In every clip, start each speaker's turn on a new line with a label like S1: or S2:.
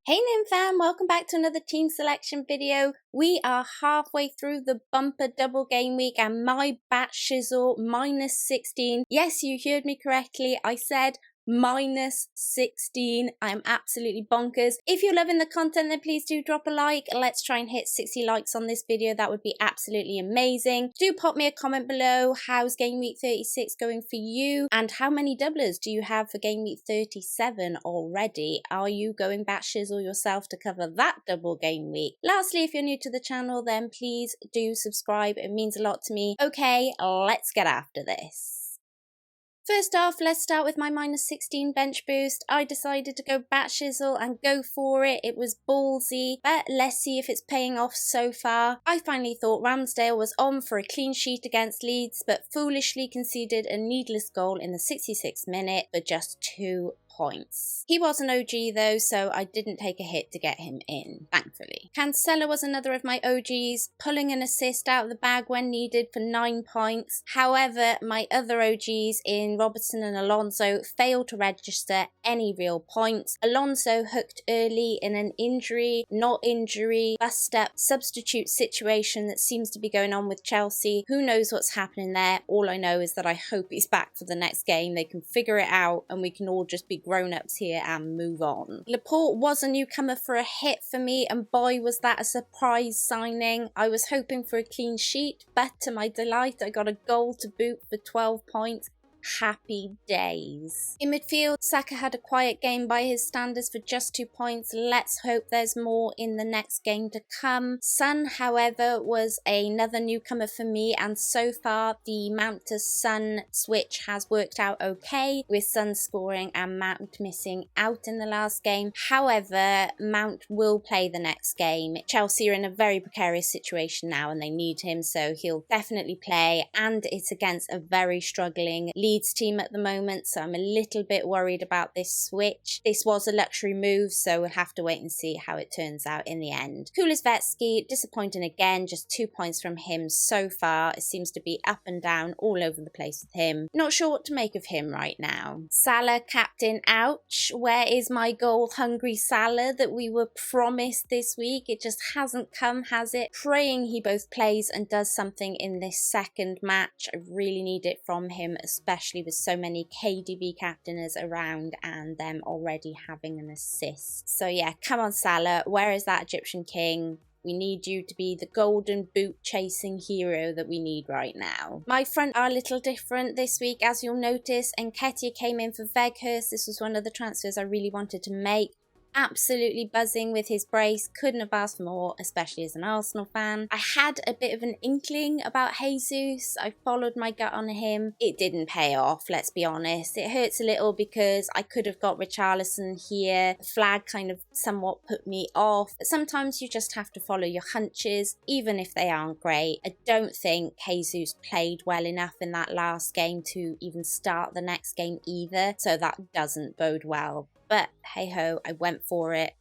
S1: Hey Lynn fam, welcome back to another team selection video. We are halfway through the bumper double game week and my bat shizzle minus 16. Yes, you heard me correctly. I said minus 16. I am absolutely bonkers. If you're loving the content, then please do drop a like. Let's try and hit 60 likes on this video. That would be absolutely amazing. Do pop me a comment below. How's game week 36 going for you? And how many doublers do you have for game week 37 already? Are you going bat shizzle yourself to cover that double game week? Lastly, if you're new to the channel, then please do subscribe. It means a lot to me. Okay, let's get after this. First off, let's start with my minus 16 bench boost. I decided to go bat shizzle and go for it. It was ballsy, but let's see if it's paying off so far. I finally thought Ramsdale was on for a clean sheet against Leeds, but foolishly conceded a needless goal in the 66th minute for just 2 points. He was an OG though, so I didn't take a hit to get him in, thankfully. Cancelo was another of my OGs, pulling an assist out of the bag when needed for 9 points. However, my other OGs in Robertson and Alonso failed to register any real points. Alonso hooked early in an injury, not injury, bust up substitute situation that seems to be going on with Chelsea. Who knows what's happening there? All I know is that I hope he's back for the next game. They can figure it out and we can all just be grown-ups here and move on. Laporte was a newcomer for a hit for me, and boy was that a surprise signing. I was hoping for a clean sheet, but to my delight I got a goal to boot for 12 points. Happy days. In midfield, Saka had a quiet game by his standards for just 2 points. Let's hope there's more in the next game to come. Son, however, was another newcomer for me, and so far the Mount to Son switch has worked out okay, with Son scoring and Mount missing out in the last game. However, Mount will play the next game. Chelsea are in a very precarious situation now and they need him, so he'll definitely play, and it's against a very struggling Leeds team at the moment, so I'm a little bit worried about this switch. This was a luxury move, so we'll have to wait and see how it turns out in the end. Kulusevski, disappointing again, just 2 points from him so far. It seems to be up and down all over the place with him. Not sure what to make of him right now. Salah, captain, ouch. Where is my goal-hungry Salah that we were promised this week? It just hasn't come, has it? Praying he both plays and does something in this second match. I really need it from him, especially with so many KDB captainers around and them already having an assist. So yeah, come on Salah, where is that Egyptian king? We need you to be the golden boot chasing hero that we need right now. My front are a little different this week, as you'll notice. Nketiah came in for Weghorst. This was one of the transfers I really wanted to make. Absolutely buzzing with his brace, couldn't have asked for more, especially as an Arsenal fan. I had a bit of an inkling about Jesus. I followed my gut on him. It didn't pay off, let's be honest. It hurts a little because I could have got Richarlison here. The flag kind of somewhat put me off. But sometimes you just have to follow your hunches, even if they aren't great. I don't think Jesus played well enough in that last game to even start the next game either, so that doesn't bode well. But hey ho, I went for it.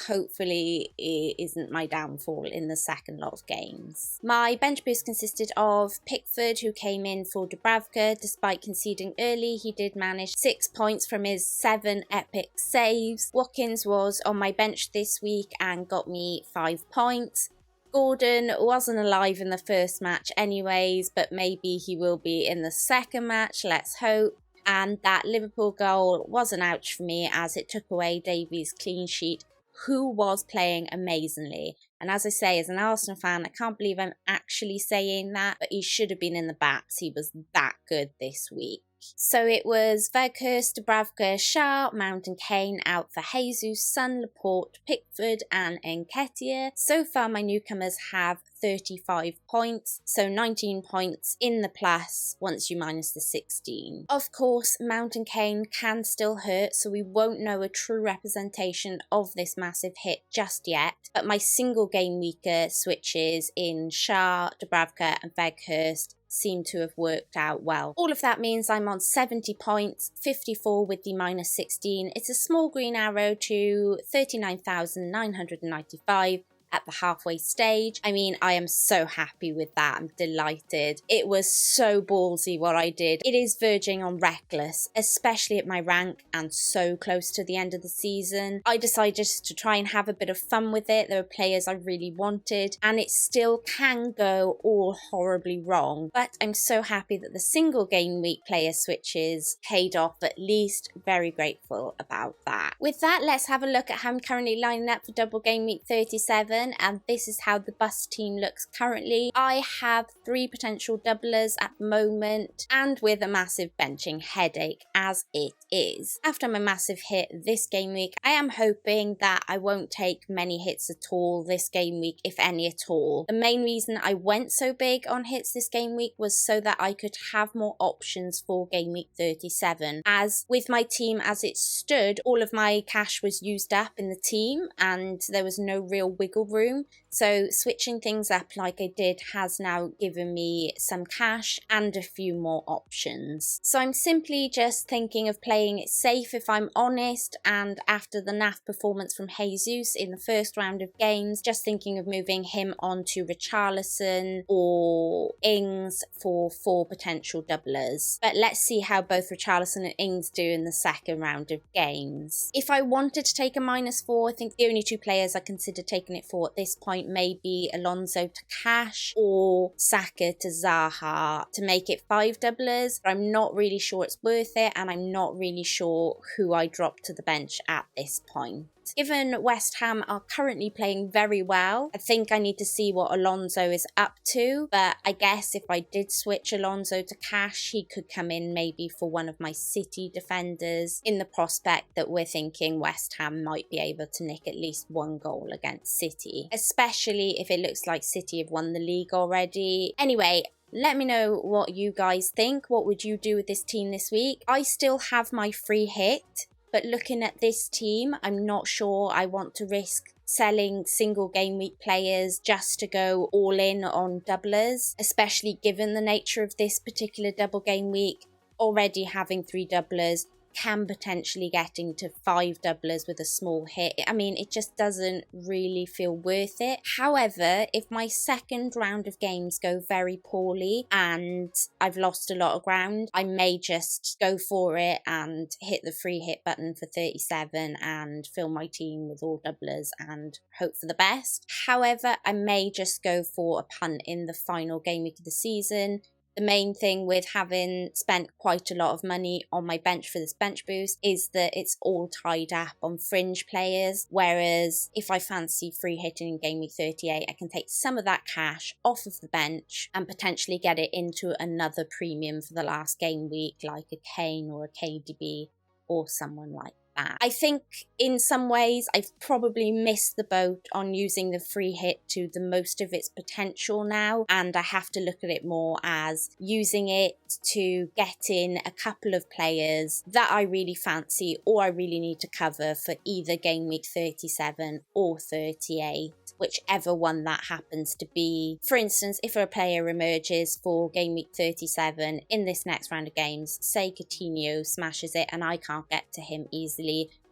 S1: Hopefully it isn't my downfall in the second lot of games. My bench boost consisted of Pickford, who came in for Dubravka. Despite conceding early, he did manage 6 points from his 7 epic saves. Watkins was on my bench this week and got me 5 points. Gordon wasn't alive in the first match anyways, but maybe he will be in the second match, let's hope. And that Liverpool goal was an ouch for me as it took away Davies' clean sheet, who was playing amazingly. And as I say, as an Arsenal fan, I can't believe I'm actually saying that, but he should have been in the backs. He was that good this week. So it was Weghorst, Dubravka, Shah, Mount and Kane out for Jesus, Son, Laporte, Pickford and Nketiah. So far my newcomers have 35 points, so 19 points in the plus once you minus the 16. Of course, Mount and Kane can still hurt, so we won't know a true representation of this massive hit just yet, but my single game weaker switches in Shah, Dubravka and Weghorst seem to have worked out well. All of that means I'm on 70 points, 54 with the minus 16. It's a small green arrow to 39,995 at the halfway stage. I mean, I am so happy with that. I'm delighted. It was so ballsy what I did. It is verging on reckless, especially at my rank and so close to the end of the season. I decided just to try and have a bit of fun with it. There were players I really wanted, and it still can go all horribly wrong. But I'm so happy that the single game week player switches paid off, at least. Very grateful about that. With that, let's have a look at how I'm currently lining up for double game week 37, and this is how the bus team looks currently. I have 3 potential doublers at the moment, and with a massive benching headache as it is. After my massive hit this game week, I am hoping that I won't take many hits at all this game week, if any at all. The main reason I went so big on hits this game week was so that I could have more options for game week 37, as with my team as it stood, all of my cash was used up in the team and there was no real wiggle room. So switching things up like I did has now given me some cash and a few more options. So I'm simply just thinking of playing it safe, if I'm honest, and after the naff performance from Jesus in the first round of games, just thinking of moving him on to Richarlison or Ings for 4 potential doublers. But let's see how both Richarlison and Ings do in the second round of games. If I wanted to take a -4, I think the only 2 players I consider taking it for at this point may be Alonso to Cash or Saka to Zaha to make it 5 doublers. But I'm not really sure it's worth it, and I'm not really sure who I drop to the bench at this point. Given West Ham are currently playing very well, I think I need to see what Alonso is up to, but I guess if I did switch Alonso to Cash, he could come in maybe for one of my City defenders, in the prospect that we're thinking West Ham might be able to nick at least 1 goal against City, especially if it looks like City have won the league already. Anyway, let me know what you guys think. What would you do with this team this week? I still have my free hit, but looking at this team, I'm not sure I want to risk selling single game week players just to go all in on doublers, especially given the nature of this particular double game week. Already having 3 doublers can potentially get into 5 doublers with a small hit. I mean, it just doesn't really feel worth it. However, if my second round of games go very poorly and I've lost a lot of ground, I may just go for it and hit the free hit button for 37 and fill my team with all doublers and hope for the best. However, I may just go for a punt in the final game week of the season. The main thing with having spent quite a lot of money on my bench for this bench boost is that it's all tied up on fringe players, whereas if I fancy free hitting in game week 38, I can take some of that cash off of the bench and potentially get it into another premium for the last game week, like a Kane or a KDB or someone like that. I think in some ways I've probably missed the boat on using the free hit to the most of its potential now, and I have to look at it more as using it to get in a couple of players that I really fancy or I really need to cover for either game week 37 or 38, whichever one that happens to be. For instance, if a player emerges for game week 37 in this next round of games, say Coutinho smashes it and I can't get to him easily,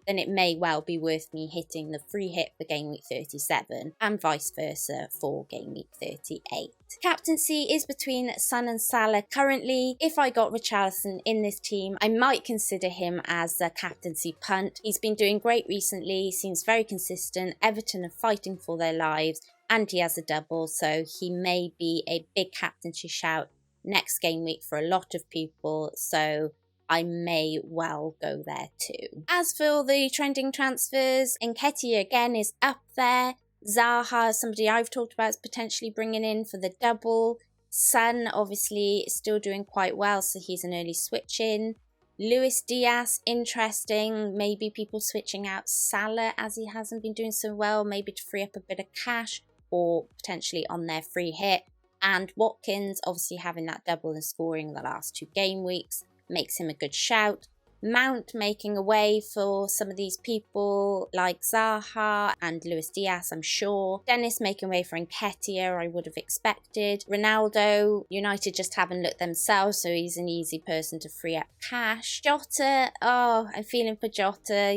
S1: then it may well be worth me hitting the free hit for game week 37 and vice versa for game week 38. Captaincy is between Son and Salah currently. If I got Richarlison in this team, I might consider him as a captaincy punt. He's been doing great recently, seems very consistent. Everton are fighting for their lives and he has a double, so he may be a big captaincy shout next game week for a lot of people, so I may well go there too. As for the trending transfers, Nketiah again is up there. Zaha, somebody I've talked about, is potentially bringing in for the double. Son obviously is still doing quite well, so he's an early switch in. Luis Diaz, interesting. Maybe people switching out Salah as he hasn't been doing so well, maybe to free up a bit of cash or potentially on their free hit. And Watkins, obviously having that double and scoring the last 2 game weeks, makes him a good shout. Mount making a way for some of these people like Zaha and Luis Diaz, I'm sure. Dennis making way for Nketiah, I would have expected. Ronaldo, United just haven't looked themselves, so he's an easy person to free up cash. Jota, I'm feeling for Jota,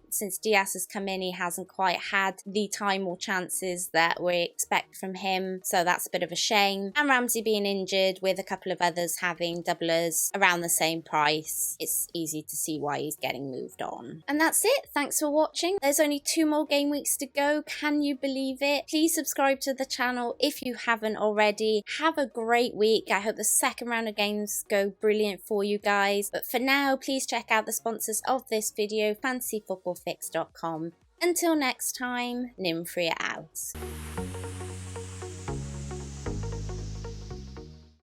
S1: since Diaz has come in, he hasn't quite had the time or chances that we expect from him, so that's a bit of a shame. And Ramsey being injured, with a couple of others having doublers around the same price, it's easy to see why he's getting moved on. And that's it. Thanks for watching. There's only 2 more game weeks to go. Can you believe it? Please subscribe to the channel if you haven't already. Have a great week. I hope the second round of games go brilliant for you guys. But for now, please check out the sponsors of this video, fantasyfootballfix.com. Until next time, Nymfria out.